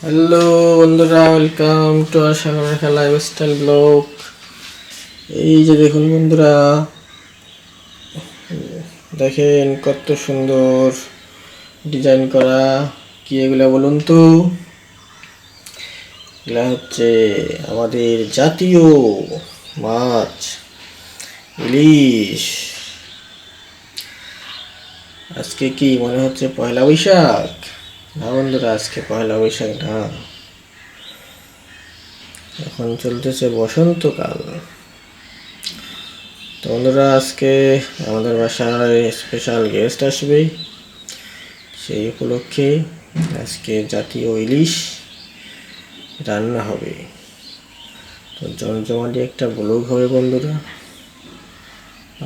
Hello বন্ধুরা, welcome to Sagar Rekha lifestyle blog. এই যে দেখুন বন্ধুরা, দেখেন কত সুন্দর ডিজাইন করা। কি এগুলা বলুন তো? এগুলা হচ্ছে আমাদের জাতীয় মাছ, ইলিশ। আজকে কি মনে হচ্ছে পয়লা বৈশাখ? না বন্ধুরা, আজকে পয়লা বৈশাখ না, এখন চলতেছে বসন্তকাল। তো বন্ধুরা, আজকে আমাদের বাসায় স্পেশাল গেস্ট আসবে, সেই উপলক্ষে আজকে জাতীয় ইলিশ রান্না হবে। তো জমজমাটি একটা ব্লগ হবে বন্ধুরা,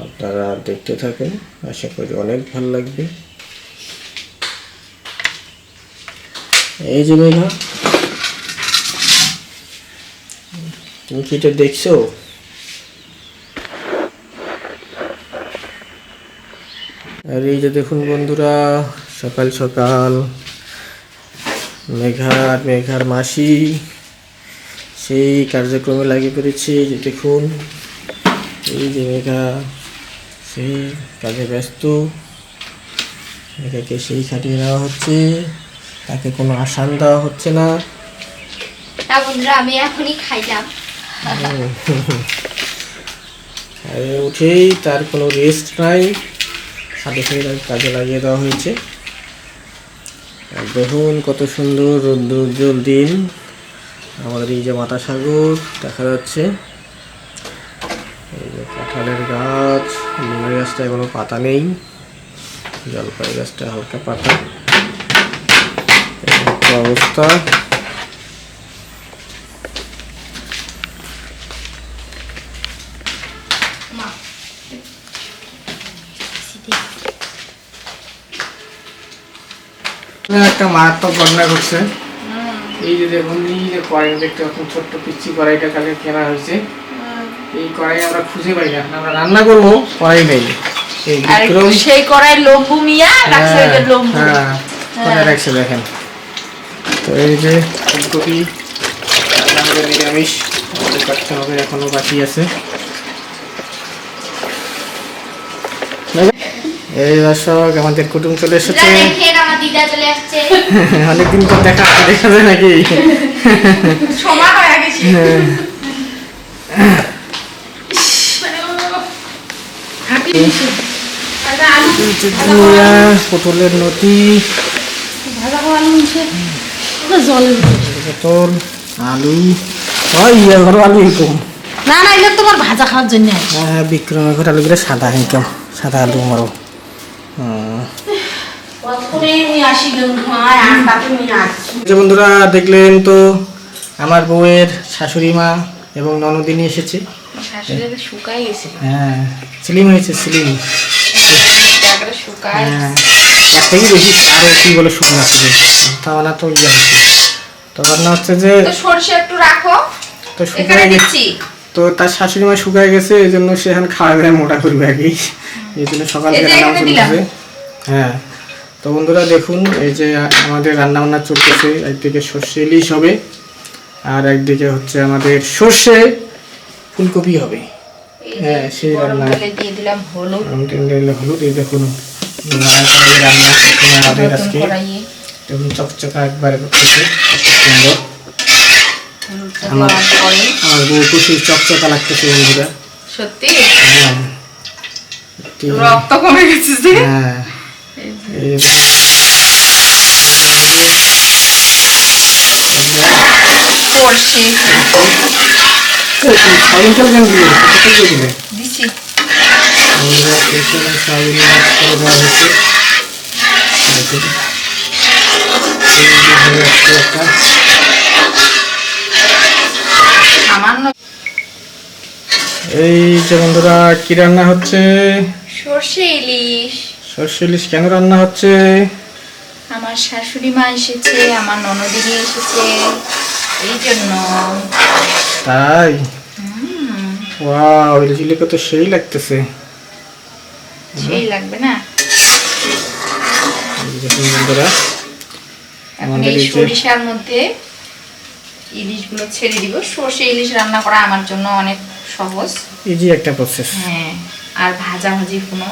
আপনারা দেখতে থাকুন, আশা করি অনেক ভালো লাগবে। এই যে মেঘা, তুমি কি এটা দেখছো? আর এই যে দেখুন বন্ধুরা, সকাল সকাল মেঘার মাসি সেই কার্যক্রমে লাগিয়ে পড়েছে। যে দেখুন, এই যে মেঘা সেই কাজে ব্যস্ত, মেঘাকে সেই খাটিয়ে নেওয়া হচ্ছে, তাকে কোনো আসান দেওয়া হচ্ছে না। বন্ধুরা, আমি এখনই খাইলাম। উঠেই তার কোনো রেস্ট নাই, সাথে সাথে কাজে লাগিয়ে দেওয়া হয়েছে। আর দেখুন কত সুন্দর রৌদ্র উজ্জ্বল দিন, আমাদের এই যে মাতা সাগর দেখা যাচ্ছে। এই যে কাঁঠালের গাছ, লিমার গাছটায় কোনো পাতা নেই, জলপাই গাছটা হালকা পাতা, অবস্থা। একটা মারাত্মক ঘটনা ঘটছে। এই যে দেখুন, এই যে কড়াই দেখতে পাচ্ছেন, ছোট্ট পিচ্ছি কড়াইটা কালকে কেনা হয়েছে। এই কড়াই আমরা খুঁজে পাই না, আমরা রান্না করবো, কড়াই নেই। সেই কড়াই লম্বু মিয়া রাখছে, ওই যে লম্বু কোথায় রাখছে দেখেন। তো এই যে ফুলকপি আমাদের নিরামিষ, কাটতে হবে, এখনো বাকি আছে। এই দর্শক, আমাদের কুটুম চলে এসেছে। অনেকদিন পর দেখা যায় নাকি? পটলের নতি, পটল, আলু, আলু এরকম না না, এটা তোমার ভাজা খাওয়ার জন্য। হ্যাঁ, বিক্রমের ঘর আলুগুলো সাদা, একদম সাদা আলু মারো। বন্ধুরা দেখলেন তো, আমার বউয়ের শাশুড়ি মা এবং ননদিনী এসেছে। হ্যাঁ, স্লিম হয়েছে, স্লিম। তার থেকে বেশি আরো কি বলে শুকনো আছে, তাহলে তো ইয়ে হচ্ছে। তো রান্না হচ্ছে যে সরষে একটু রাখো, তো শুকায় গেছে। তো তার শাশুড়ি মা শুকায় গেছে, এই জন্য সে এখন খাওয়া দাওয়া মোটা করবে আর কি, এই জন্য সকাল থেকে রান্না চলতেছে। হ্যাঁ, তো বন্ধুরা দেখুন, এই যে আমাদের রান্না বান্না চলতেছে। একদিকে সর্ষে ইলিশ হবে, আর একদিকে হচ্ছে আমাদের সর্ষে ফুলকপি হবে। হ্যাঁ, সেই রান্না দিয়ে দিলাম হলুদ। হলুদ। এই দেখুন রান্না আমাদের আজকে দেখুন, চকচকা একবারে করতেছে, সুন্দর। আমার বউ খুশি, চকচকা লাগতেছে বন্ধুরা, সত্যি। হ্যাঁ, রক্ত কমে গেছে। হ্যাঁ, এই যে বন্ধুরা, কি রান্না হচ্ছে? সর্ষে ইলিশ। সর্ষে ইলিশ কেন রান্না হচ্ছে? আমার শাশুড়ি মা এসেছে, আমার ননদিনী এসেছে, এই জন্য। তাই? ওয়াও, ইলিশ ইলিশ তো সেই লাগতেছে। সেই লাগবে না? দেখুন বন্ধুরা, এখন এই সরিষার মধ্যে ইলিশগুলো ছেড়ে দিব। সর্ষে ইলিশ রান্না করা আমার জন্য অনেক সহজ, ইজি একটা প্রসেস। হ্যাঁ, আর ভাজাভাজি কোনো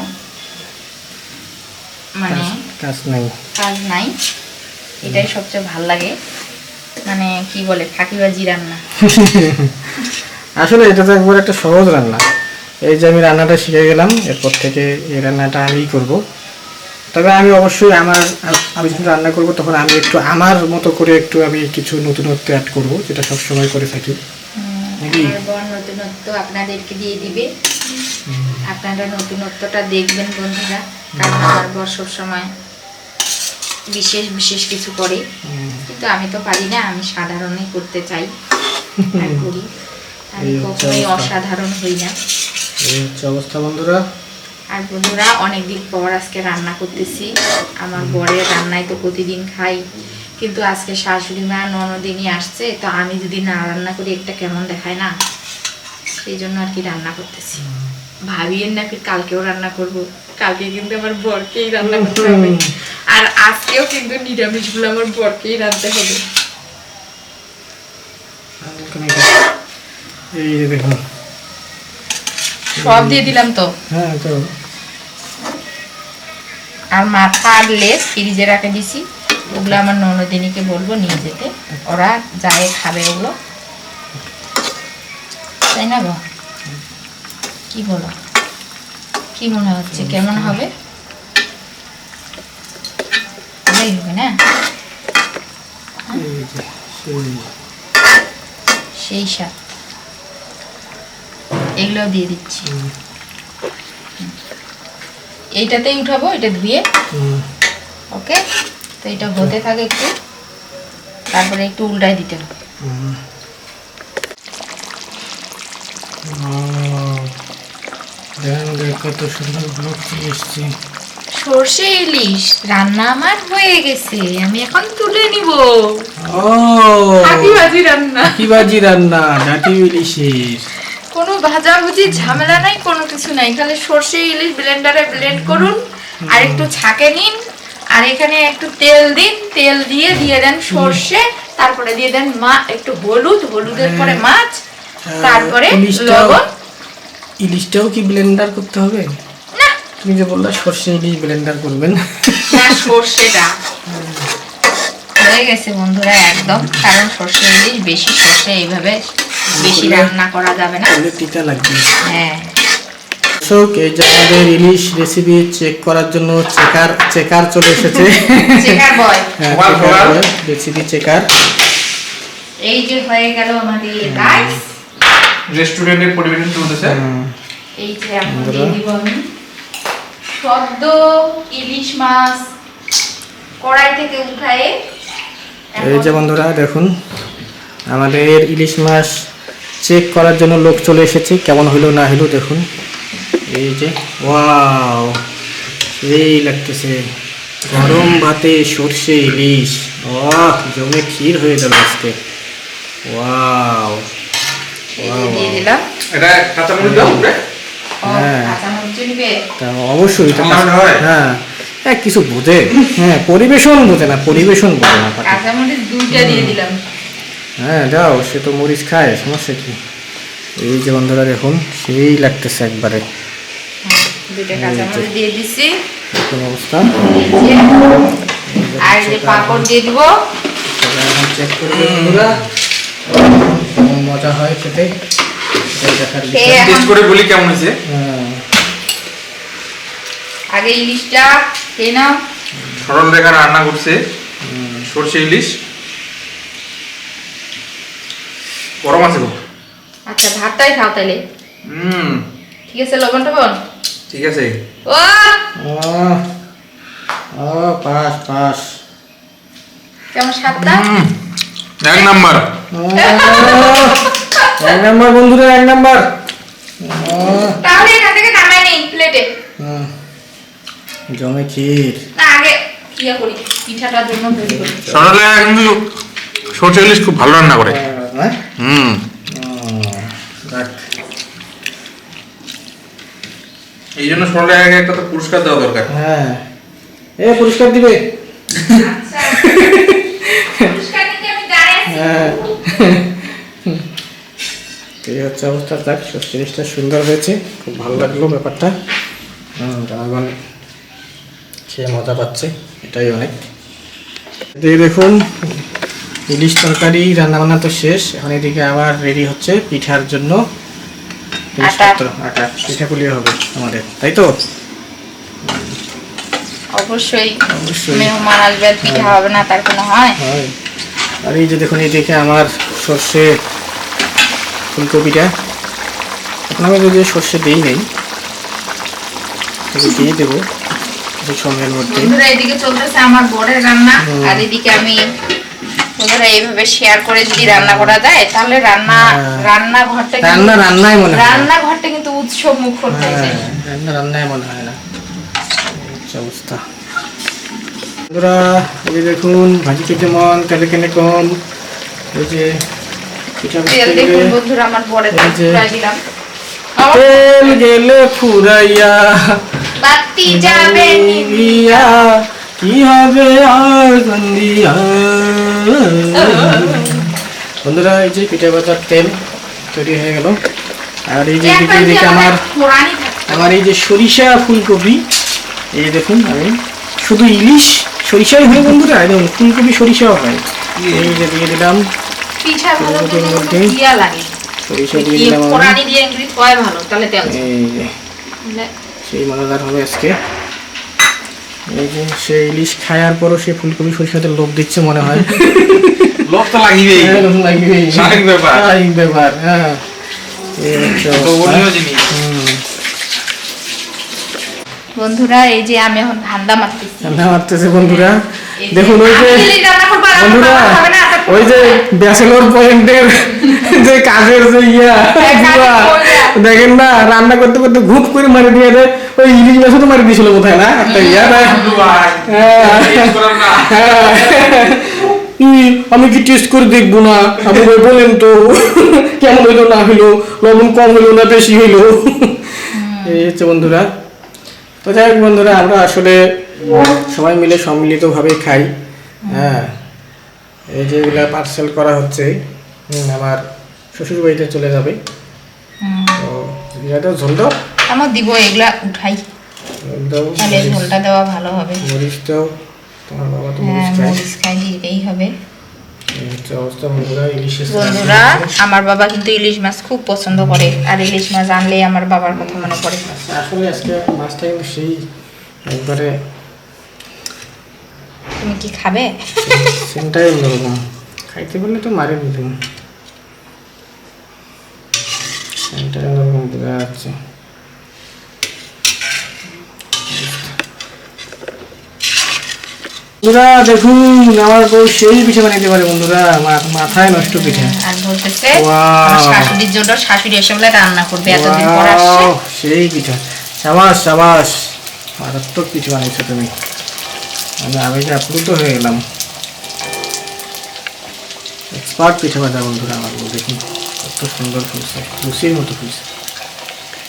মানে কাজ নাই, এটাই সবচেয়ে ভাল লাগে। মানে কি বলে, ফাঁকিবাজি রান্না। আসলে এটা তো একবার একটা সহজ রান্না। এই যে আমি রান্নাটা শিখে গেলাম, এরপর থেকে এই রান্নাটা আমিই করব। তবে আমি অবশ্যই আমি যখন রান্না করব তখন আমি একটু আমার মতো করে একটু আমি কিছু নতুনত্ব অ্যাড করব, যেটা সবসময় করে থাকি। নতুনত্ব আপনাদেরকে দিয়ে দিবে, আপনারা নতুনত্বটা দেখবেন বন্ধুরা। কারণ আমার বর সবসময় বিশেষ বিশেষ কিছু করে, কিন্তু আমি তো পারি না, আমি সাধারণই করতে চাই আর করি। আমি কখনোই অসাধারণ হই না। এই হচ্ছে অবস্থা বন্ধুরা। আর বন্ধুরা, অনেকদিন পর আজকে রান্না করতেছি। আমার বরের রান্নায় তো প্রতিদিন খাই, কিন্তু আজকে শাশুড়ি মা ননদিনী আসছে, তো আমি যদি না রান্না করি একটা কেমন দেখায় না, সেই জন্য আর কি রান্না করতেছি। ভাবিয়েন না ফির কালকেও রান্না করব, কালকে কিন্তু আমার বরকেই রান্না করতে হবে, আর আজকেও কিন্তু নিরামিষগুলো আমার বরকেই রাঁধতে হবে। এই যে দেখুন, সব দিয়ে দিলাম তো। হ্যাঁ, তো আর মাথা আর লেজ ফ্রিজে রাখে দিছি, ওগুলো আমার ননদিনীকে বলবো নিয়ে যেতে, ওরা যায় খাবে ওগুলো, তাই না গো? কি বলো, কি মনে হচ্ছে, কেমন হবে? ভালোই হবে না? সেই স্বাদ। এগুলো দিয়ে দিচ্ছি, এইটাতেই উঠাবো, এটা ধুয়ে। ওকে, তো এটা হতে থাকে একটু, তারপরে একটু উল্টাই দিতে হবে। কত সুন্দর ব্লগ চলে এসছে। সর্ষে ইলিশ রান্না আমার হয়ে গেছে, আমি এখন তুলে নিব। ফাঁকিবাজি রান্না, ফাঁকিবাজি রান্না, জাতীয় ইলিশের কোনো ভাজাভুজি ঝামেলা নাই, কোনো কিছু নাই। খালি সর্ষে ইলিশ ব্লেন্ডারে ব্লেন্ড করুন, আর একটু ছাঁকে নিন, আর এখানে একটু তেল দিন, তেল দিয়ে দেন সর্ষে, তারপরে দিয়ে দেন একটু হলুদের পরে মাছ, তারপরে লবণ। ইলিশটাও কি ব্লেন্ডার করতে হবে? না, তুমি যে বললা সর্ষে ইলিশ ব্লেন্ডার করবেন না, সর্ষেটা হয়ে গেছে বন্ধুরা একদম। কারণ সর্ষে ইলিশ বেশি, সর্ষে এইভাবে বেশি রান্না করা যাবে না, তিতা লাগবে। হ্যাঁ। দর্শক, এই যে আমাদের ইলিশ রেসিপি চেক করার জন্য চেকার চলে এসেছে। চেকার বয়, রেসিপি চেকার। এই যে হয়ে গেল আমাদের রাইস। রেস্টুরেন্টের পরিবেশন চলতেছে। এই যে এখন দিয়ে দিব আমি সদ্য ইলিশ মাছ কড়াই থেকে উঠায়ে। এই যে বন্ধুরা দেখুন, আমাদের ইলিশ মাছ চেক করার জন্য লোক চলে এসেছে, কেমন হলো না হলো দেখুন। এই যে ওয়াও, এই লাগতেছে গরম ভাতে সর্ষে ইলিশ, ওয়াহ, জমে ক্ষীর হয়ে গেল আজকে। ওয়াও, দিয়ে দিলাম। এটা কাঁচা মরিচ দাও উপরে। হ্যাঁ, কাঁচা মরিচ দিবে, অবশ্যই। হ্যাঁ, কিছু বোঝে, হ্যাঁ, পরিবেশন বোঝে না, কাঁচা মরিচ দুইটা দিয়ে দিলাম। হ্যাঁ, যাও, সে তো মরিচ খায়, সমস্যা কি? এই যে বন্ধুরা দেখুন, সেই লাগতেছে একবারে। দুইটা কাঁচা মরিচ দিয়ে দিছি, কোন অবস্থা। আর যে পাঁপড় দিয়ে দিব। এখন চেক করবে বন্ধুরা, কেমন মজা হয় খেতে, দেখার বিষয়। টেস্ট করে বলি কেমন হয়েছে। আগে ইলিশটা খেয়ে নাও। সরল রেখা রান্না করছে সর্ষে ইলিশ, গরম আছে গো। আচ্ছা, ভাতটাই খাও তাহলে। ঠিক আছে, লবণ টবণ ঠিক আছে। ও পাস কেমন স্বাদটা? এক নাম্বার। এক নাম্বার বন্ধুরা, এক নাম্বার। তাহলে এখান থেকে নামাই নেই প্লেটে। জমে ক্ষীর। না, আগে ইয়া করি, পিঠাটার জন্য তৈরি করি। সরল রেখা কিন্তু সর্ষে ইলিশ খুব ভালো রান্না করে। এই জন্য সরল রেখাকে একটা তো পুরস্কার দেওয়া দরকার। হ্যাঁ, পুরস্কার দিবে। আচ্ছা, হ্যাঁ এই হচ্ছে অবস্থা। যাক, জিনিসটা সুন্দর হয়েছে, খুব ভালো লাগলো ব্যাপারটা। জনগণ খেয়ে মজা পাচ্ছে, এটাই অনেক। এদিকে দেখুন ইলিশ তরকারি রান্নাবান্না তো শেষ, এখন এদিকে আবার রেডি হচ্ছে পিঠার জন্য জিনিসপত্র। আটা পিঠাগুলি হবে আমাদের, তাই তো? অবশ্যই অবশ্যই মেহমান আসবে, পিঠা হবে না তার কোনো হয়? হয়। আর এই যে দেখুন এদিকে আমার সর্ষে ফুলকপিটা, এখন আমি যদি সর্ষে দিই নেই, দিয়ে দেবো কিছু সময়ের মধ্যে। বন্ধুরা এদিকে চলতেছে আমার বড়ের রান্না, আর এদিকে আমি বন্ধুরা এইভাবে শেয়ার করে যদি রান্না করা যায় তাহলে রান্নাঘরটা রান্নাই মনে হয় না। রান্নাঘরটা কিন্তু উৎসব মুখর হয়ে যায়। রান্নাই মনে হয় না, এই অবস্থা। বন্ধুরা এই যে দেখুন ভাজি খেতে মন, তেলে কেনে কম। এই যে পিঠা তেল দেখুন বন্ধুরা আমার বড়ের পুরাই দিলাম। তেল গেলে ফুরাইয়া বাতি যাবে নিভিয়া, কি হবে আর গন্ধিয়া। বন্ধুরা এই যে পিঠা ভাজার তেল তৈরি হয়ে গেল। আর এই যে দিকে আমার এই যে সরিষা ফুলকপি, এই দেখুন আমি শুধু ইলিশ সরিষাই হয় বন্ধুরা, দেখুন ফুলকপি সরিষাও হয়। এই যে দিয়ে দিলাম ফুলকপির মধ্যে সরিষা দিয়ে দিলাম, এই যে সেই মজাদার হবে আজকে। এই যে সে ইলিশ খাওয়ার পরও সে ফুলকপি সরিষাতে লোভ দিচ্ছে মনে হয়। লোভ তো লাগবেই, লোভ লাগবেই, স্বাভাবিক ব্যাপার। স্বাভাবিক ব্যাপার, হ্যাঁ। এই হচ্ছে অবস্থা। বন্ধুরা এই যে আমি এখন ধান্দা মারতেছি, ঠান্ডা মারতেছে বন্ধুরা। দেখুন ওই যে বন্ধুরা ওই যে ব্যাচেলর পয়েন্টের যে কাজের যে দেখেন না, রান্না করতে করতে ঘুপ করে মারি দিয়ে দেয়। ওই ইলিশ মাছও তো মারি দিয়েছিল কোথায় না একটা আমি কি টেস্ট করে দেখবো না? আপনি বলেন তো কেমন হইলো না হইলো, লবণ কম হইলো না বেশি হইলো। এই হচ্ছে বন্ধুরা। তো যাই হোক বন্ধুরা, আমরা আসলে সবাই মিলে সম্মিলিতভাবে খাই। হ্যাঁ, এই যে এগুলা পার্সেল করা হচ্ছে আমার শ্বশুর বাড়িতে চলে যাবে। তো এটা ঝোল দাও, আমার দিব এগুলা উঠাই, তাহলে ঝোলটা দেওয়া ভালো হবে। মরিচ দাও, তোমার বাবা তো হ্যাঁ মরিচ খায়। মরিচ খাই, দিতেই হবে। এই হচ্ছে অবস্থা বন্ধুরা। ইলিশের বন্ধুরা আমার বাবা কিন্তু ইলিশ মাছ খুব পছন্দ করে, আর ইলিশ মাছ আনলেই আমার বাবার কথা মনে পড়ে। আসলে আজকে মাছটা কিন্তু সেই একবারে তুমি কি খাবে? সেমটাই অন্যরকম, খাইতে বললে তো মারে দিতাম। সেমটাই অন্যরকম বোঝা যাচ্ছে। বন্ধুরা দেখুন আমার বউ সেই পিঠে বানাইতে পারে বন্ধুরা, মাথায় নষ্ট পিঠে। আর বলতেছে আমার শাশুড়ির জন্য শাশুড়ি এসে বলে রান্না করবে, এতদিন পর আসছে। সেই পিঠা, সাবাস সাবাস, মারাত্মক পিঠে বানাইছো তুমি। আমি যে আপ্লুত হয়ে গেলাম। এক্সপার্ট পিঠে ভাজা বন্ধুরা আমার বউ, দেখুন কত সুন্দর ফুলছে, লুচির মতো ফুলছে।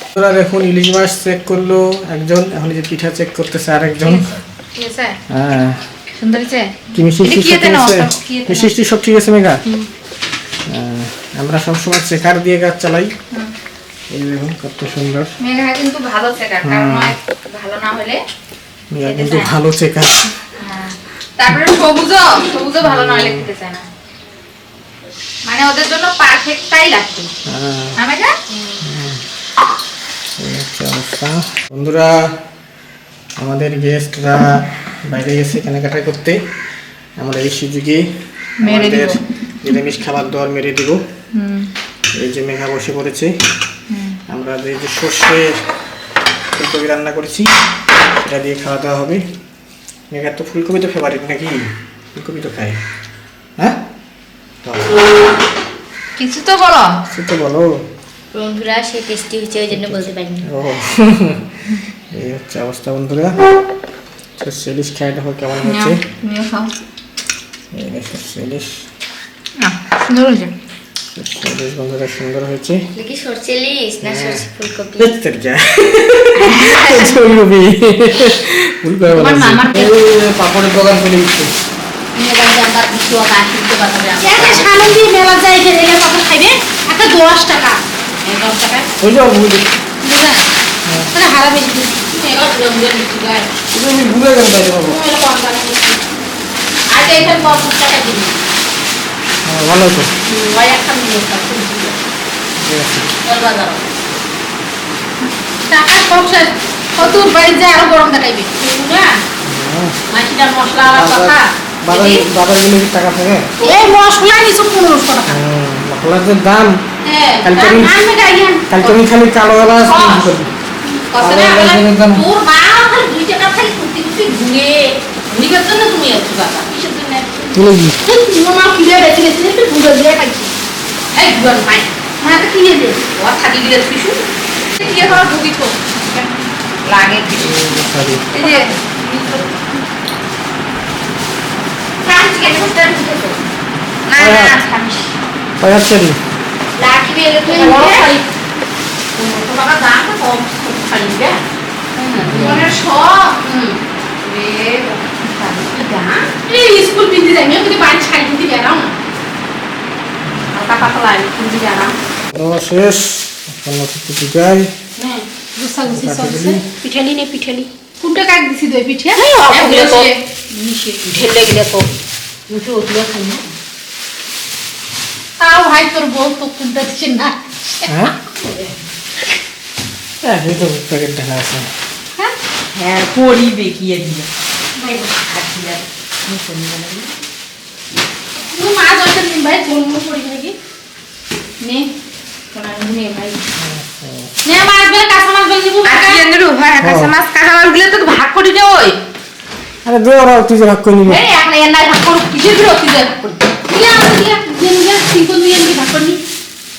বন্ধুরা দেখুন ইলিশ মাছ চেক করলো একজন, এখন যে পিঠা চেক করতেছে আরেকজন। ঠিক আছে, হ্যাঁ সুন্দর হয়েছে। কি মিষ্টি সব ঠিক আছে মেঘা? আমরা সবসময় চেকার দিয়ে কাজ চালাই। এই দেখুন কত সুন্দর। মেঘা কিন্তু ভালো চেকার, কারণ ভালো না হলে মেঘা কিন্তু ভালো চেকার। তারপরে সবুজও ভালো না হলে খেতে চায় না, মানে ওদের জন্য পারফেক্টটাই লাগবে। না মেঘা? এই হচ্ছে অবস্থা বন্ধুরা। আমাদের গেস্টরা বাইরে গেছে কেনাকাটা করতে, আমরা এই সুযোগে আমাদের নিরামিষ খাবার দাবার মেরে দিব। এই যে মেঘা বসে পড়েছে, আমরা এই যে সর্ষে ফুলকপি রান্না করেছি এটা দিয়ে খাওয়া দাওয়া হবে। মেঘার তো ফুলকপি তো ফেভারিট নাকি? ফুলকপি তো খায়, হ্যাঁ? কিছু তো বলো, কিছু তো বলো বন্ধুরা। সে টেস্টি হয়েছে ওই জন্য বলতে পারিনি। ও এই হচ্ছে অবস্থা বন্ধুরা। সর্ষে ইলিশ খাই দেখো কেমন হচ্ছে। তুমিও খাও। এই যে সর্ষে ইলিশ, সুন্দর হয়েছে। সর্ষে ইলিশ বন্ধুরা সুন্দর হয়েছে। কি সর্ষে ইলিশ না সর্ষে ফুলকপি? পাপড়ের দোকান চলে গেছে। শানু যায় যে এলে কত খাইবে একটা 10 টাকা এই 10 টাকা ওই যে বুঝলি মানে হারাবে তুমি এবার জঙ্গল নিচে গায় তুমি ভুলে গেল তাই বাবু তুমি এর কম টাকা নিচ্ছি আজ এইখানে 50 টাকা দিবি ভালো তো ওই একটা নিয়ে আসো ঠিক আছে চল বাজার টাকা কক্সের কত বাইরে যায় আরো গরম দেখাইবে না মাছিটা মশলা আর কথা বাজার বাজার গেলে কি টাকা থাকে এই মশলা নিছো 1500 টাকা মশলার যে দাম হ্যাঁ কালকে আমি- আমি গাইয়ান কালকে আমি খালি কালো গলা করবি কসরে আবার বাজারের দাম। তোর মা খালি 2 টাকা খালি কুটি কুটি ঘুরে ঘুরিবার জন্য তুমি এত টাকা কিসের জন্য তুলে দি তোমার মা কিনে রেখে গেছে একটু ঘুরে দিয়ে খাইছি এই ঘুরে ভাই মাকে কিনে দে ও থাকি দিলে কিছু কি করা ভুগি তো লাগে কিছু সরি এই যে ফ্রান্স কে করতে দিতে না না ছাড়িস কয় হচ্ছে রে লাগবে এলে তো বড় খালি তো বাবা দাম তো কম খালি বে মনে সব রে এই স্কুল পিন্দি যাই আমি ওকে বাড়ি ছাড়ি দিতে বেরাও না হালকা পাতলা পিন্দি বেরাও ও শেষ এখন কিছু যাই হ্যাঁ গুছাগুছি কাটি চলছে দিলি। পিঠালি নে পিঠালি কোনটা কাট দিছি দই পিঠে ওগুলো তো মিশে ঢেলে গেলে তো মুখে উঠলে খাই না তাও ভাই তোর বউ তো কোনটা দিছে না হ্যাঁ এই তো প্যাকেট দেখা আছে হ্যাঁ হ্যাঁ পড়ি দেখিয়ে দিলে ভাই তুই মাছ আছে নিন ভাই জন্ম পড়ি নাকি নে কোন নে ভাই নে মাছ বেলে কাঁচা মাছ বেলে দিব আর কি জানি রে ভাই কাঁচা মাছ কাঁচা মাছ গুলো তো ভাগ করে দে ওই আরে দে ওরা তুই যে ভাগ করে নিবি এই এখন এর নাই ভাগ করু কিসের বিরক্তি যায় ভাগ করি দিয়া আমাকে দিয়া দিয়া সিঙ্কল দিয়ে কি ভাগ করনি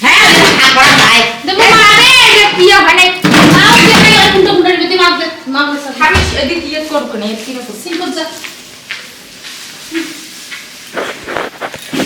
হ্যাঁ ভাগ করা নাই দেবো মানে এটা পিয়া হয় নাই মাছ দিয়ে কোনটা কোনটা দিতে মাছ দে মাছ দে আমি এদিকে ইয়ে করব না এদিকে সিঙ্কল যা